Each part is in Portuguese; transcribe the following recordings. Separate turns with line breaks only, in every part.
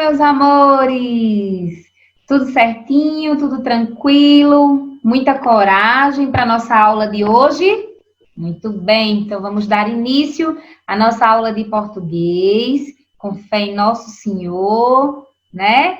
meus amores? Tudo certinho, tudo tranquilo? Muita coragem para a nossa aula de hoje? Muito bem, então vamos dar início à nossa aula de português, com fé em Nosso Senhor, né?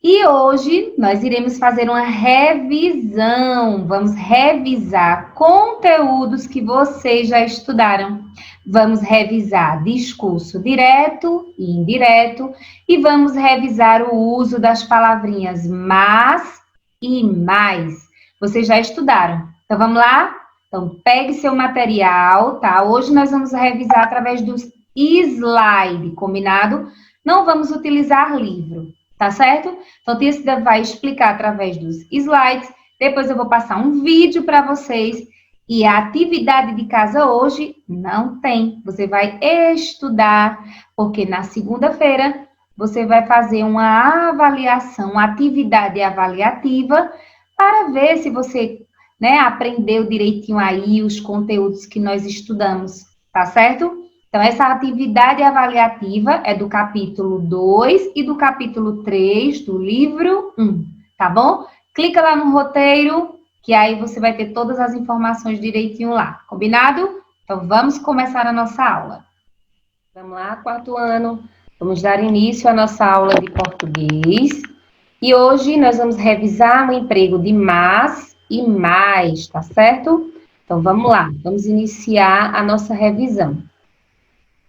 E hoje nós iremos fazer uma revisão. Vamos revisar conteúdos que vocês já estudaram. Vamos revisar discurso direto e indireto e vamos revisar o uso das palavrinhas mas e mais. Vocês já estudaram. Então vamos lá? Então pegue seu material, tá? Hoje nós vamos revisar através do slide, combinado? Não vamos utilizar livro. Tá certo? Então, a Tia vai explicar através dos slides, depois eu vou passar um vídeo para vocês, e a atividade de casa hoje não tem. Você vai estudar, porque na segunda-feira você vai fazer uma avaliação, uma atividade avaliativa, para ver se você, né, aprendeu direitinho aí os conteúdos que nós estudamos, tá certo? Então, essa atividade avaliativa é do capítulo 2 e do capítulo 3 do livro 1, tá bom? Clica lá no roteiro, que aí você vai ter todas as informações direitinho lá, combinado? Então, vamos começar a nossa aula. Vamos lá, quarto ano, vamos dar início à nossa aula de português. E hoje nós vamos revisar o emprego de mas e mais, tá certo? Então, vamos lá, vamos iniciar a nossa revisão.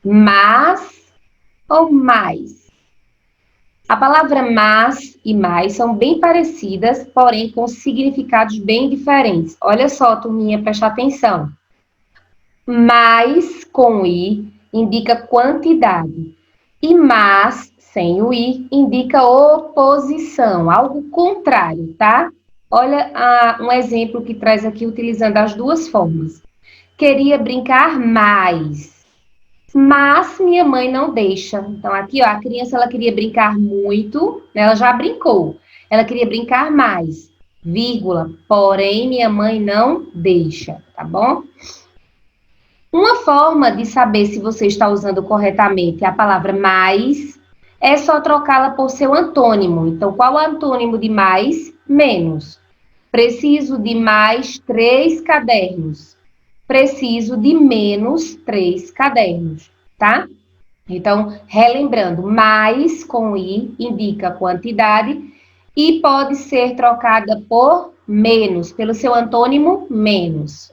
Mas ou mais? A palavra mas e mais são bem parecidas, porém com significados bem diferentes. Olha só, turminha, presta atenção. Mais com i indica quantidade e mas sem o i indica oposição, algo contrário, tá? Olha um exemplo que traz aqui utilizando as duas formas. Queria brincar mais, mas minha mãe não deixa. Então, aqui, ó, a criança, ela queria brincar muito, né? Ela já brincou. Ela queria brincar mais, vírgula, porém, minha mãe não deixa, tá bom? Uma forma de saber se você está usando corretamente a palavra mais é só trocá-la por seu antônimo. Então, qual é o antônimo de mais? Menos. Preciso de mais 3 cadernos. Preciso de menos 3 cadernos, tá? Então, relembrando, mais com i indica quantidade e pode ser trocada por menos, pelo seu antônimo, menos.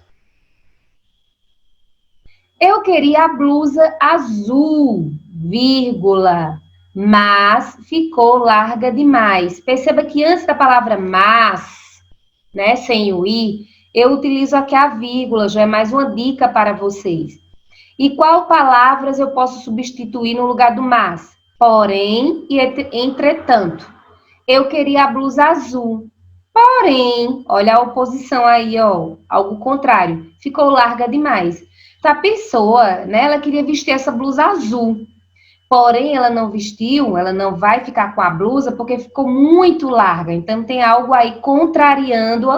Eu queria a blusa azul, vírgula, mas ficou larga demais. Perceba que antes da palavra mas, né, sem o i, eu utilizo aqui a vírgula, já é mais uma dica para vocês. E qual palavras eu posso substituir no lugar do mas? Porém e entretanto. Eu queria a blusa azul. Porém, olha a oposição aí, ó, algo contrário. Ficou larga demais. Então, a pessoa, né, ela queria vestir essa blusa azul. Porém, ela não vestiu, ela não vai ficar com a blusa porque ficou muito larga. Então, tem algo aí contrariando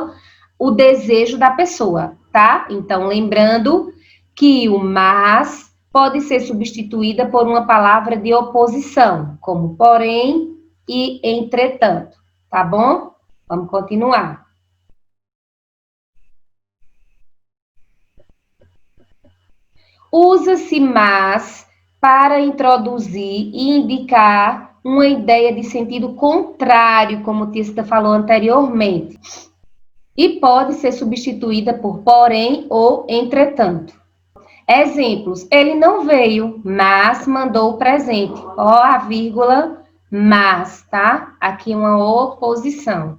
o desejo da pessoa, tá? Então, lembrando que o mas pode ser substituída por uma palavra de oposição, como porém e entretanto, tá bom? Vamos continuar. Usa-se mas para introduzir e indicar uma ideia de sentido contrário, como o Tista falou anteriormente. E pode ser substituída por porém ou entretanto. Exemplos, ele não veio, mas mandou o presente. Ó, a vírgula, mas, tá? Aqui uma oposição.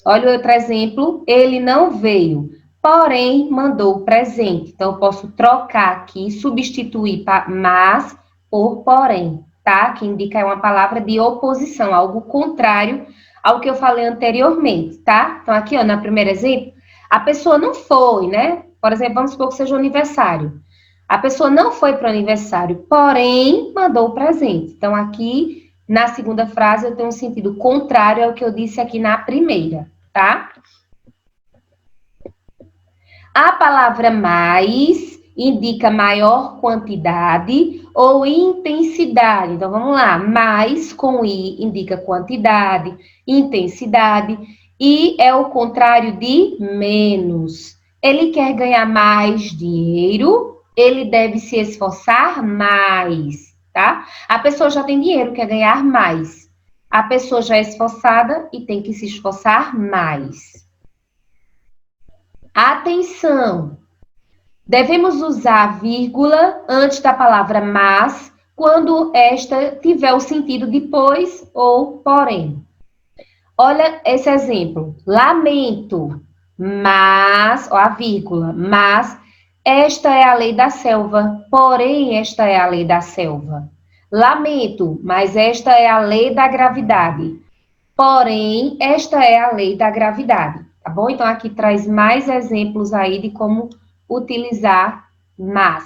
Olha o outro exemplo, ele não veio, porém mandou o presente. Então, eu posso trocar aqui, substituir mas por porém, tá? Que indica uma palavra de oposição, algo contrário ao que eu falei anteriormente, tá? Então, aqui, ó, no primeiro exemplo, a pessoa não foi, né? Por exemplo, vamos supor que seja o aniversário. A pessoa não foi para o aniversário, porém mandou o presente. Então, aqui, na segunda frase, eu tenho um sentido contrário ao que eu disse aqui na primeira, tá? A palavra mais indica maior quantidade ou intensidade. Então, vamos lá. Mais com I indica quantidade, intensidade. E é o contrário de menos. Ele quer ganhar mais dinheiro, ele deve se esforçar mais, tá? A pessoa já tem dinheiro, quer ganhar mais. A pessoa já é esforçada e tem que se esforçar mais. Atenção! Devemos usar a vírgula antes da palavra mas, quando esta tiver o sentido de pois ou porém. Olha esse exemplo. Lamento, mas, ó, a vírgula, mas esta é a lei da selva, porém esta é a lei da selva. Lamento, mas esta é a lei da gravidade, porém esta é a lei da gravidade, tá bom? Então aqui traz mais exemplos aí de como utilizar mas.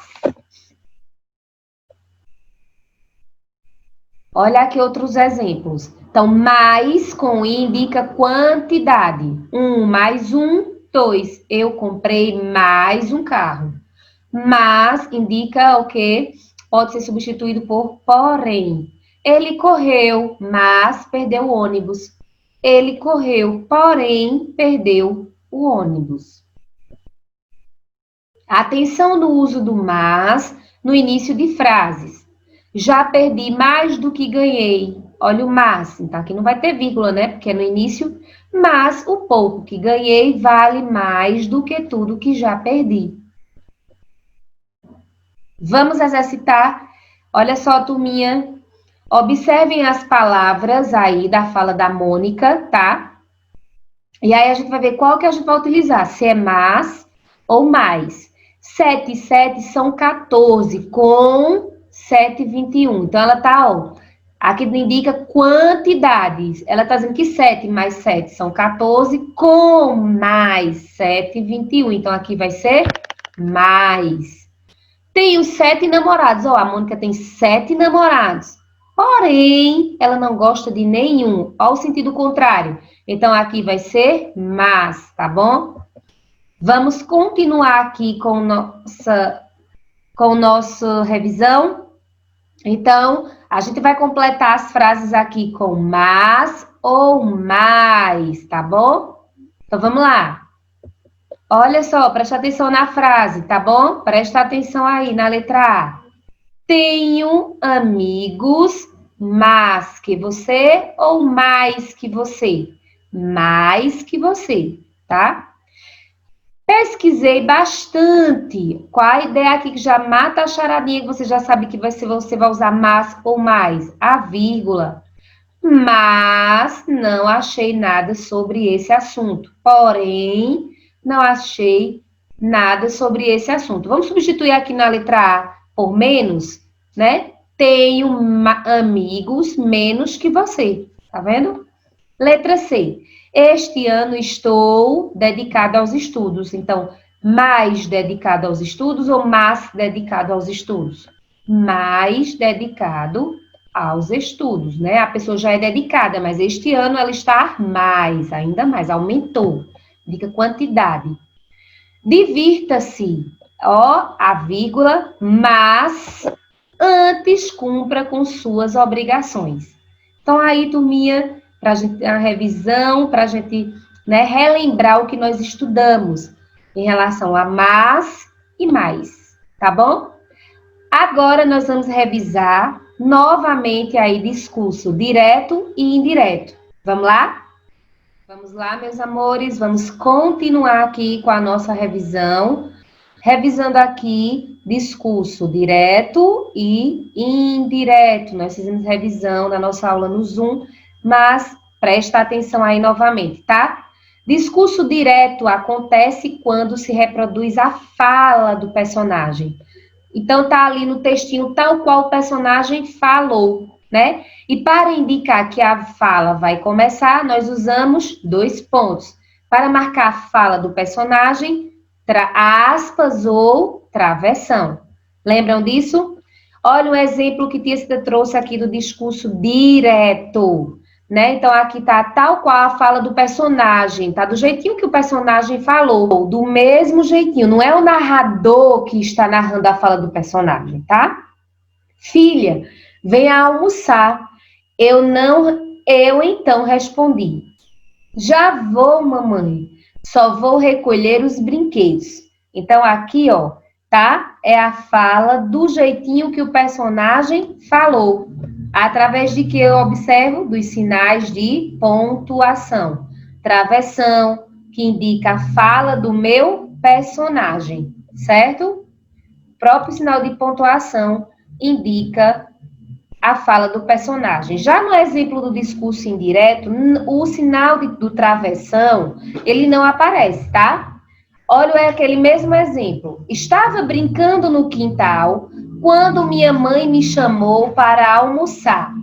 Olha aqui outros exemplos. Então, mais com I indica quantidade. 1 mais 1, 2. Eu comprei mais um carro. Mas indica o quê? Pode ser substituído por porém. Ele correu, mas perdeu o ônibus. Ele correu, porém perdeu o ônibus. Atenção no uso do mas no início de frases. Já perdi mais do que ganhei. Olha o mas, então aqui não vai ter vírgula, né? Porque é no início. Mas o pouco que ganhei vale mais do que tudo que já perdi. Vamos exercitar. Olha só, turminha. Observem as palavras aí da fala da Mônica, tá? E aí a gente vai ver qual que a gente vai utilizar. Se é mas ou mais. 7 e 7 são 14, com 7 e 21. Então, ela tá, ó, aqui indica quantidades. Ela tá dizendo que 7 mais 7 são 14, com mais 7 e 21. Então, aqui vai ser mais. Tenho 7 namorados. Ó, a Mônica tem 7 namorados. Porém, ela não gosta de nenhum. Ó, o sentido contrário. Então, aqui vai ser mas, tá bom? Vamos continuar aqui com nossa revisão. Então, a gente vai completar as frases aqui com mas ou mais, tá bom? Então, vamos lá. Olha só, presta atenção na frase, tá bom? Presta atenção aí na letra A. Tenho amigos mais que você ou mais que você? Mais que você, tá? Pesquisei bastante. Qual a ideia aqui que já mata a charadinha, que você já sabe que você vai usar mais ou mais? A vírgula. Mas não achei nada sobre esse assunto. Porém, não achei nada sobre esse assunto. Vamos substituir aqui na letra A por menos, né? Tenho amigos menos que você. Tá vendo? Letra C. Este ano estou dedicado aos estudos. Então, mais dedicado aos estudos ou mais dedicado aos estudos? Mais dedicado aos estudos, né? A pessoa já é dedicada, mas este ano ela está mais, ainda mais, aumentou. Indica quantidade. Divirta-se, ó, a vírgula, mas antes cumpra com suas obrigações. Então, aí, turminha, para a gente ter uma revisão, para a gente, né, relembrar o que nós estudamos em relação a mas e mais, tá bom? Agora nós vamos revisar novamente aí discurso direto e indireto. Vamos lá? Vamos lá, meus amores, vamos continuar aqui com a nossa revisão. Revisando aqui discurso direto e indireto. Nós fizemos revisão na nossa aula no Zoom, mas presta atenção aí novamente, tá? Discurso direto acontece quando se reproduz a fala do personagem. Então, tá ali no textinho tal qual o personagem falou, né? E para indicar que a fala vai começar, nós usamos 2 pontos. Para marcar a fala do personagem, aspas ou travessão. Lembram disso? Olha o exemplo que Tia Cida trouxe aqui do discurso direto. né? Então, aqui tá tal qual a fala do personagem, tá do jeitinho que o personagem falou, do mesmo jeitinho, não é o narrador que está narrando a fala do personagem, tá? Filha, venha almoçar. Eu então respondi. Já vou, mamãe. Só vou recolher os brinquedos. Então, aqui, ó, tá? É a fala do jeitinho que o personagem falou. Através de que eu observo dos sinais de pontuação. Travessão, que indica a fala do meu personagem, certo? O próprio sinal de pontuação indica a fala do personagem. Já no exemplo do discurso indireto, o sinal do travessão, ele não aparece, tá? Olha aquele mesmo exemplo. Estava brincando no quintal quando minha mãe me chamou para almoçar.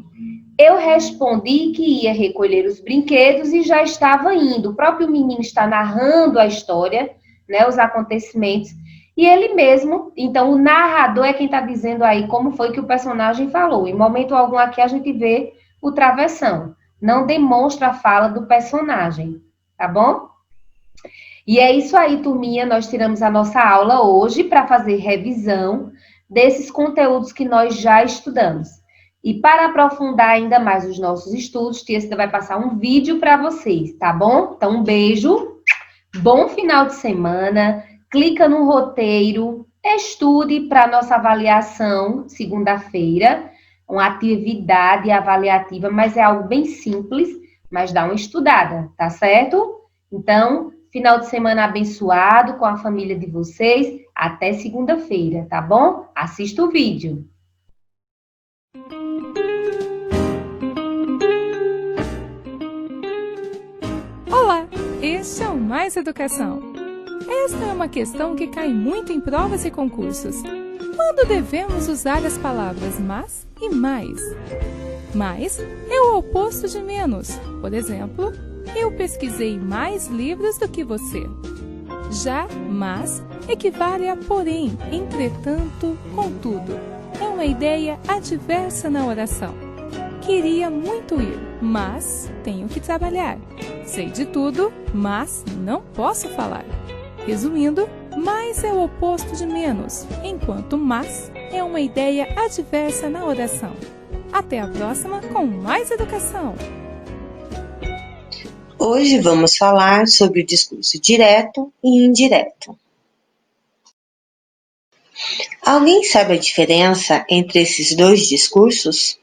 Eu respondi que ia recolher os brinquedos e já estava indo. O próprio menino está narrando a história, né, os acontecimentos, e ele mesmo, então o narrador é quem está dizendo aí como foi que o personagem falou. Em momento algum aqui a gente vê o travessão. Não demonstra a fala do personagem, tá bom? E é isso aí, turminha. Nós tiramos a nossa aula hoje para fazer revisão desses conteúdos que nós já estudamos. E para aprofundar ainda mais os nossos estudos, Tia Cida vai passar um vídeo para vocês, tá bom? Então, um beijo, bom final de semana, clica no roteiro, estude para a nossa avaliação, segunda-feira, uma atividade avaliativa, mas é algo bem simples, mas dá uma estudada, tá certo? Então, final de semana abençoado com a família de vocês, até segunda-feira, tá bom? Assista o vídeo.
Olá, este é o Mais Educação. Esta é uma questão que cai muito em provas e concursos. Quando devemos usar as palavras mas e mais? Mais é o oposto de menos. Por exemplo, eu pesquisei mais livros do que você. Já mas equivale a porém, entretanto, contudo. É uma ideia adversa na oração. Queria muito ir, mas tenho que trabalhar. Sei de tudo, mas não posso falar. Resumindo, mais é o oposto de menos, enquanto mas é uma ideia adversa na oração. Até a próxima com mais educação!
Hoje vamos falar sobre o discurso direto e indireto. Alguém sabe a diferença entre esses dois discursos?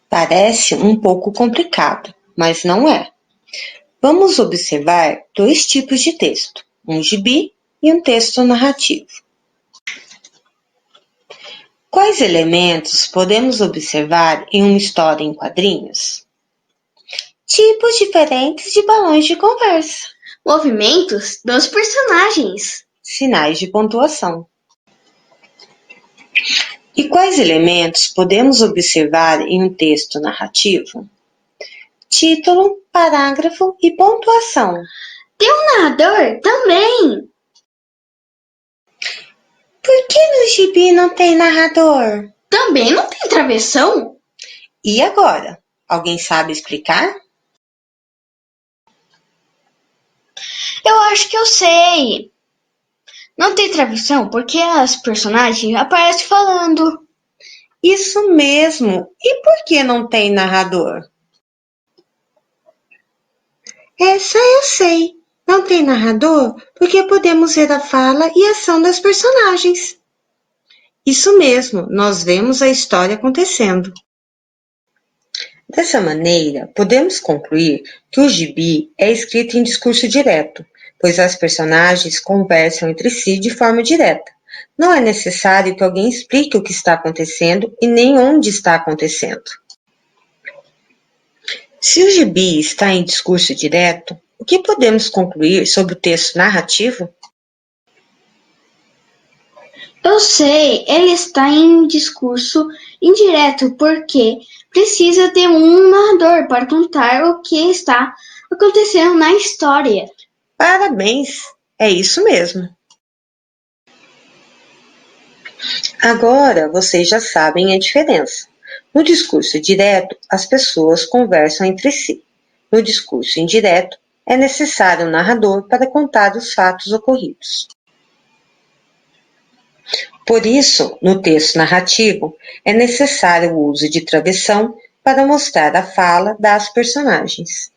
Parece um pouco complicado, mas não é. Vamos observar dois tipos de texto, um gibi e um texto narrativo. Quais elementos podemos observar em uma história em quadrinhos? Tipos diferentes de balões de conversa.
Movimentos dos personagens.
Sinais de pontuação. E quais elementos podemos observar em um texto narrativo? Título, parágrafo e pontuação.
Tem um narrador também.
Por que no gibi não tem narrador?
Também não tem travessão?
E agora? Alguém sabe explicar?
Eu acho que eu sei. Não tem travessão porque as personagens aparecem falando.
Isso mesmo. E por que não tem narrador? Essa eu sei. Não tem narrador porque podemos ver a fala e a ação das personagens. Isso mesmo, nós vemos a história acontecendo. Dessa maneira, podemos concluir que o gibi é escrito em discurso direto, pois as personagens conversam entre si de forma direta. Não é necessário que alguém explique o que está acontecendo e nem onde está acontecendo. Se o gibi está em discurso direto, o que podemos concluir sobre o texto narrativo?
Eu sei, ele está em discurso indireto porque precisa ter um narrador para contar o que está acontecendo na história.
Parabéns, é isso mesmo. Agora vocês já sabem a diferença. No discurso direto, as pessoas conversam entre si. No discurso indireto, é necessário um narrador para contar os fatos ocorridos. Por isso, no texto narrativo, é necessário o uso de travessão para mostrar a fala das personagens.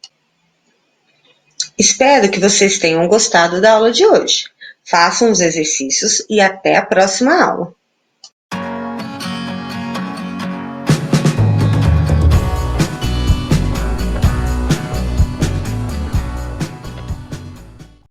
Espero que vocês tenham gostado da aula de hoje. Façam os exercícios e até a próxima aula.